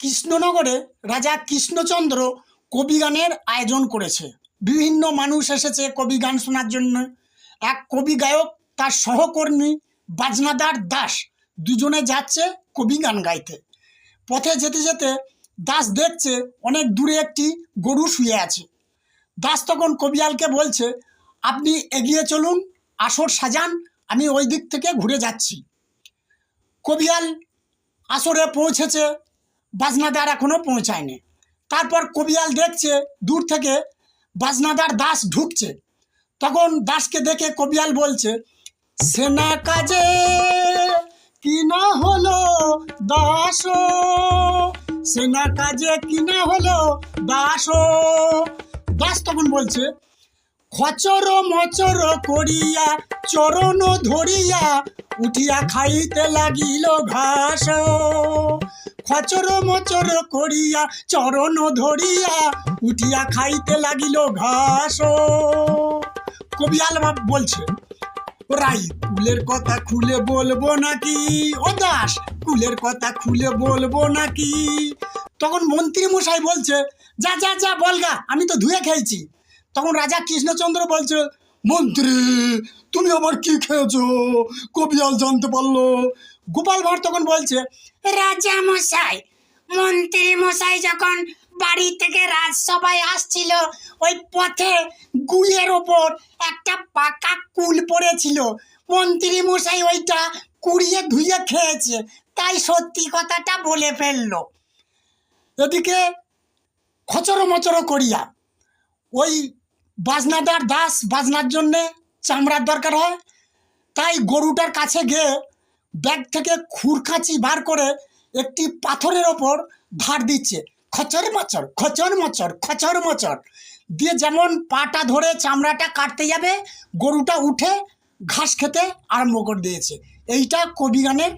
কৃষ্ণনগরে রাজা কৃষ্ণচন্দ্র কবি গানের আয়োজন করেছে। বিভিন্ন মানুষ এসেছে কবি গান শোনার জন্য। এক কবি গায়ক তার সহকর্মী বাজনাদার দাস দুজনে যাচ্ছে কবি গান গাইতে। পথে যেতে যেতে দাস দেখছে অনেক দূরে একটি গরু শুয়ে আছে। দাস তখন কবিয়ালকে বলছে, আপনি এগিয়ে চলুন, আসর সাজান, আমি ওই দিক থেকে ঘুরে যাচ্ছি। কবিয়াল আসরে পৌঁছেছে, বাজনাদার এখনও পৌঁছায়নি। তারপর কবিয়াল দেখছে দূর থেকে বাজনাদার দাস ঢুকছে। তখন দাসকে দেখে কবিয়াল বলছে, সেনা কাজে কি না হলো দাস, সেনা কাজে কি না হলো দাস। দাস তখন বলছে, খচর মচর করিয়া চরণ ধরিয়া উঠিয়া খাইতে লাগিল ঘাস, খচর মচর করিয়া চরণ ধরিয়া উঠিয়া খাইতে লাগিল ঘাস। কবিয়াল বলছে, রাই কুলের কথা খুলে বলবো নাকি, ও দাস কুলের কথা খুলে বলবো নাকি। তখন মন্ত্রী মশাই বলছে, যা যা যা বলগা, আমি তো ধুয়ে খেয়েছি। তখন রাজা কৃষ্ণচন্দ্র বলছে, মন্ত্রী তুমি আবার কি খেয়েছো, কবিয়াল জানতে পারলো। গোপাল ভাঁড় তখন বলছে, রাজা মশাই, মন্ত্রী মশাই যখন বাড়ি থেকে রাজসভায় আসছিল, ওই পথে গুলের ওপর একটা পাকা কুল পড়েছিল, মন্ত্রী মশাই ওইটা কুড়িয়ে ধুয়ে খেয়েছে, তাই সত্যি কথাটা বলে ফেললো। এদিকে খচর মচর করিয়া ওই বাজনাদার দাস বাজনার জন্যে চামড়ার দরকার হয়, তাই গরুটার কাছে গিয়ে ব্যাগ থেকে খুরখাঁচি বার করে একটি পাথরের ওপর ধার দিচ্ছে, খচর মচর খচর মচর খচর মচর দিয়ে যেমন পাটা ধরে চামড়াটা কাটতে যাবে, গরুটা উঠে ঘাস খেতে আরম্ভ করে দিয়েছে। এইটা কবি গানের